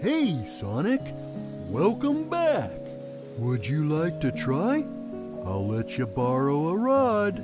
Hey, Sonic. Welcome back. Would you like to try? I'll let you borrow a rod.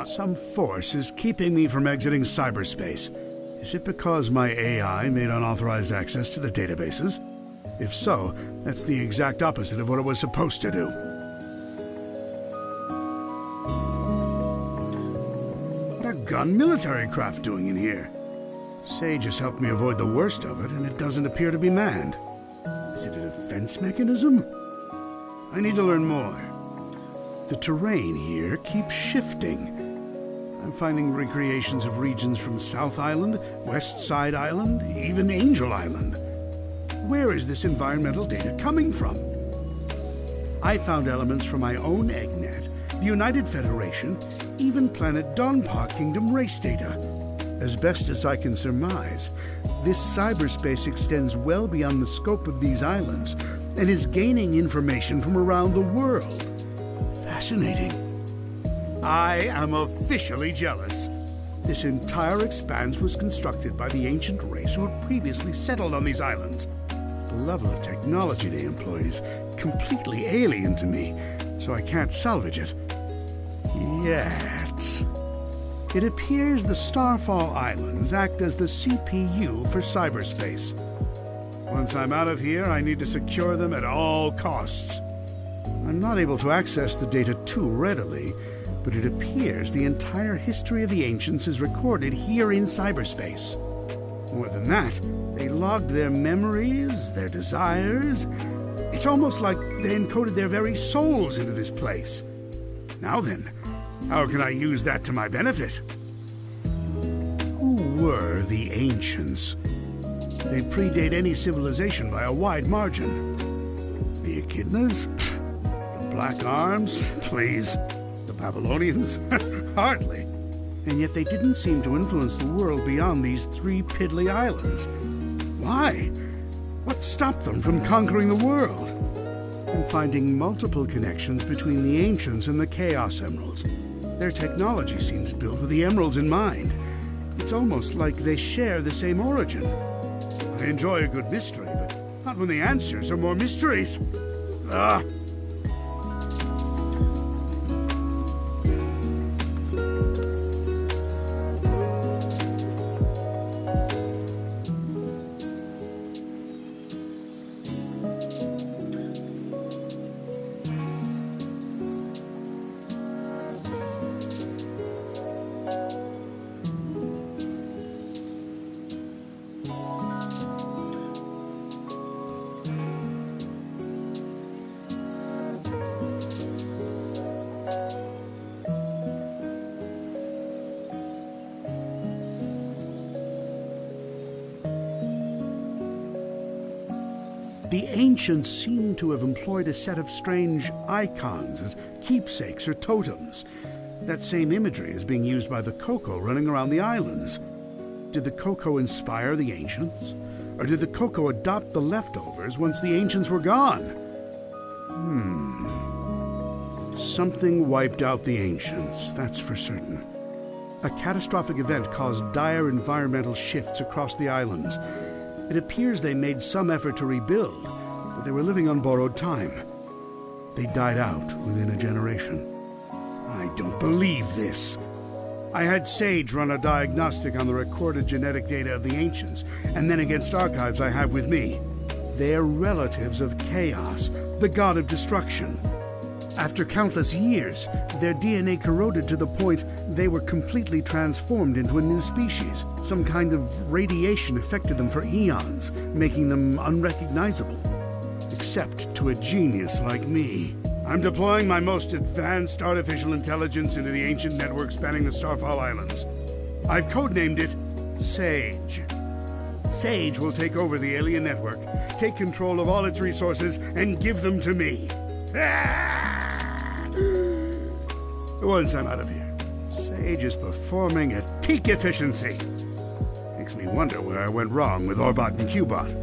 Some force is keeping me from exiting cyberspace. Is it because my AI made unauthorized access to the databases? If so, that's the exact opposite of what it was supposed to do. What are gun military craft doing in here? Sage has helped me avoid the worst of it, and it doesn't appear to be manned. Is it a defense mechanism? I need to learn more. The terrain here keeps shifting. I'm finding recreations of regions from South Island, West Side Island, even Angel Island. Where is this environmental data coming from? I found elements from my own EggNet, the United Federation, even planet Donpa Kingdom race data. As best as I can surmise, this cyberspace extends well beyond the scope of these islands and is gaining information from around the world. Fascinating. I am officially jealous. This entire expanse was constructed by the ancient race who had previously settled on these islands. The level of technology they employed is completely alien to me, so I can't salvage it. Yet. It appears the Starfall Islands act as the CPU for cyberspace. Once I'm out of here, I need to secure them at all costs. I'm not able to access the data too readily, but it appears the entire history of the ancients is recorded here in cyberspace. More than that, They logged their memories, their desires. It's almost like they encoded their very souls into this place. Now then, how can I use that to my benefit? Who were the Ancients? They predate any civilization by a wide margin. The Echidnas? The Black Arms? Please. The Babylonians? Hardly. And yet they didn't seem to influence the world beyond these 3 piddly islands. Why? What stopped them from conquering the world? I'm finding multiple connections between the Ancients and the Chaos Emeralds. Their technology seems built with the Emeralds in mind. It's almost like they share the same origin. I enjoy a good mystery, but not when the answers are more mysteries. Ah! The Ancients seem to have employed a set of strange icons as keepsakes or totems. That same imagery is being used by the Koko running around the islands. Did the Koko inspire the Ancients? Or did the Koko adopt the leftovers once the Ancients were gone? Something wiped out the Ancients, that's for certain. A catastrophic event caused dire environmental shifts across the islands. It appears they made some effort to rebuild, but they were living on borrowed time. They died out within a generation. I don't believe this. I had Sage run a diagnostic on the recorded genetic data of the Ancients, and then against archives I have with me. They're relatives of Chaos, the god of destruction. After countless years, their DNA corroded to the point they were completely transformed into a new species. Some kind of radiation affected them for eons, making them unrecognizable. Except to a genius like me. I'm deploying my most advanced artificial intelligence into the ancient network spanning the Starfall Islands. I've codenamed it Sage. Sage will take over the alien network, take control of all its resources, and give them to me. Once I'm out of here, Sage is performing at peak efficiency. Makes me wonder where I went wrong with Orbot and Cubot.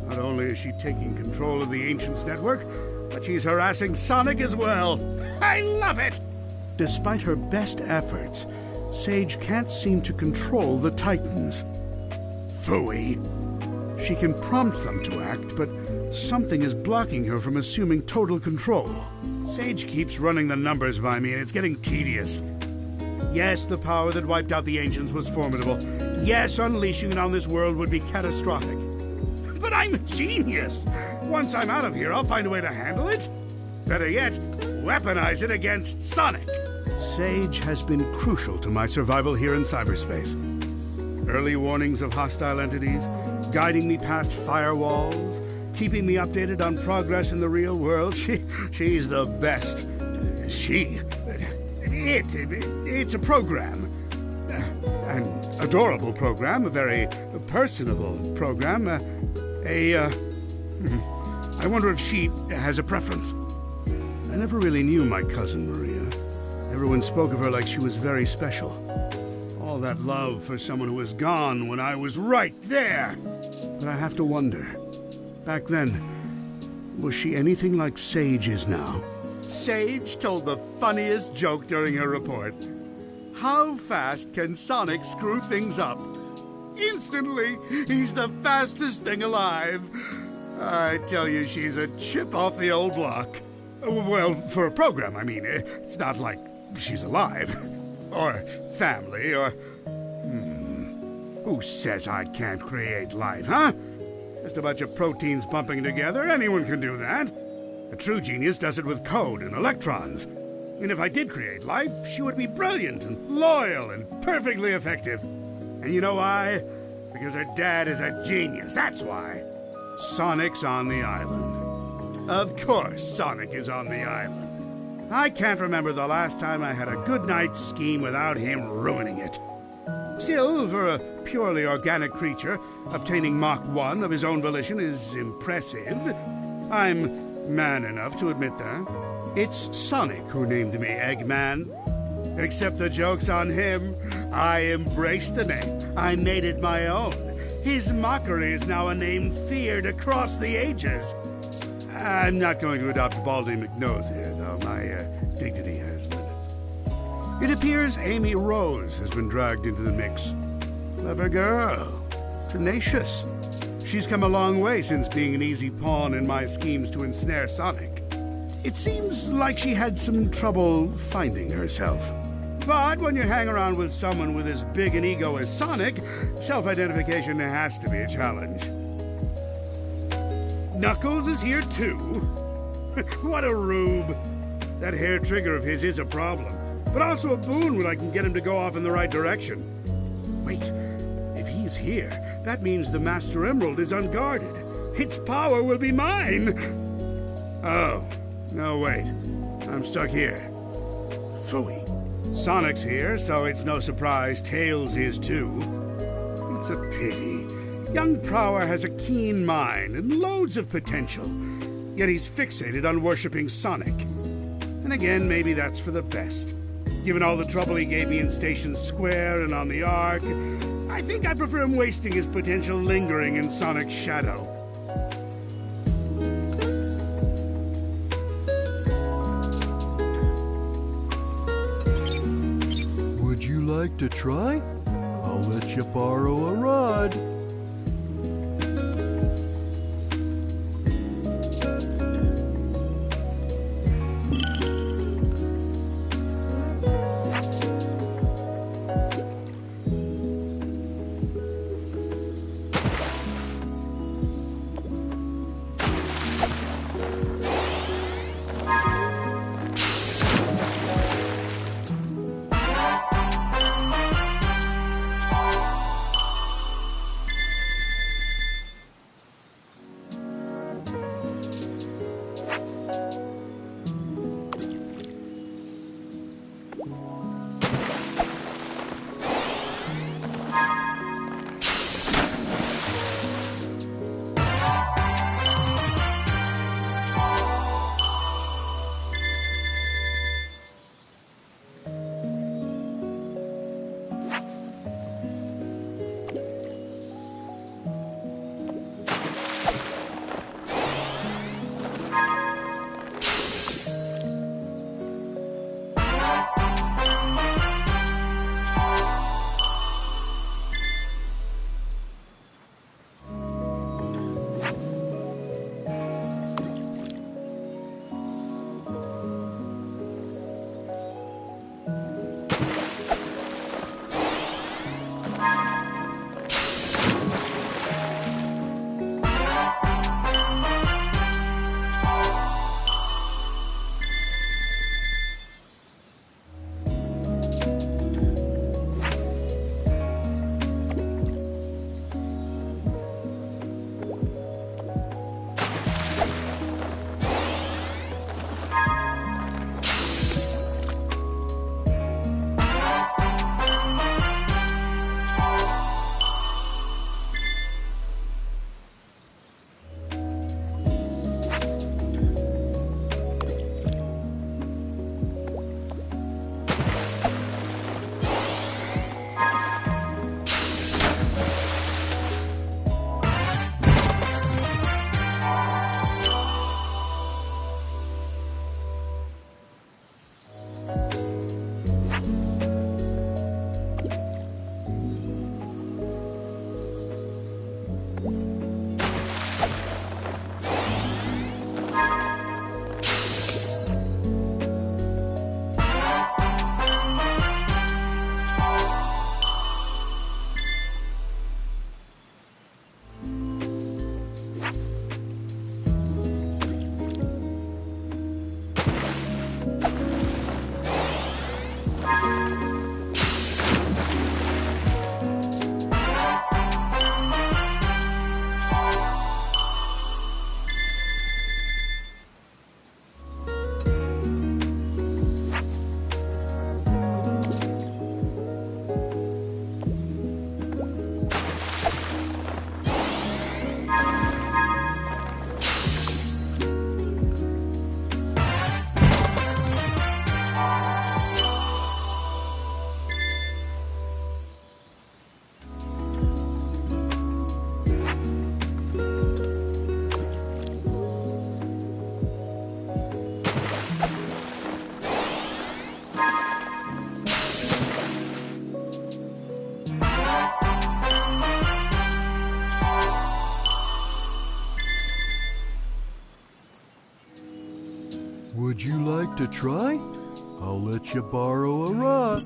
Not only is she taking control of the Ancients network, but she's harassing Sonic as well. I love it! Despite her best efforts, Sage can't seem to control the Titans. Phooey. She can prompt them to act, but something is blocking her from assuming total control. Sage keeps running the numbers by me, and it's getting tedious. Yes, the power that wiped out the Ancients was formidable. Yes, unleashing it on this world would be catastrophic. But I'm a genius! Once I'm out of here, I'll find a way to handle it. Better yet, weaponize it against Sonic. Sage has been crucial to my survival here in cyberspace. Early warnings of hostile entities, guiding me past firewalls, keeping me updated on progress in the real world. She's the best. It's a program. An adorable program, a very personable program. I wonder if she has a preference. I never really knew my cousin Maria. Everyone spoke of her like she was very special. All that love for someone who was gone when I was right there. But I have to wonder, back then, was she anything like Sage is now? Sage told the funniest joke during her report. How fast can Sonic screw things up? Instantly, he's the fastest thing alive. I tell you, she's a chip off the old block. Well, for a program, I mean. It's not like she's alive. Or family, or... Who says I can't create life, huh? Just a bunch of proteins bumping together. Anyone can do that. A true genius does it with code and electrons. And if I did create life, she would be brilliant and loyal and perfectly effective. And you know why? Because her dad is a genius, that's why. Sonic's on the island. Of course Sonic is on the island. I can't remember the last time I had a good night's scheme without him ruining it. Still, for a purely organic creature, obtaining Mach 1 of his own volition is impressive. I'm man enough to admit that. It's Sonic who named me Eggman. Except the joke's on him. I embraced the name. I made it my own. His mockery is now a name feared across the ages. I'm not going to adopt Baldy McNose here, though. My dignity has limits. It appears Amy Rose has been dragged into the mix. Clever girl. Tenacious. She's come a long way since being an easy pawn in my schemes to ensnare Sonic. It seems like she had some trouble finding herself. But when you hang around with someone with as big an ego as Sonic, self-identification has to be a challenge. Knuckles is here too? What a rube. That hair trigger of his is a problem, but also a boon when I can get him to go off in the right direction. Wait, if he's here, that means the Master Emerald is unguarded. Its power will be mine! Oh, no wait, I'm stuck here. Phooey. Sonic's here, so it's no surprise Tails is too. It's a pity. Young Prower has a keen mind and loads of potential, yet he's fixated on worshipping Sonic. And again, maybe that's for the best. Given all the trouble he gave me in Station Square and on the Ark, I think I prefer him wasting his potential lingering in Sonic's shadow. Would you like to try? I'll let you borrow a rod. Would you like to try? I'll let you borrow a rod.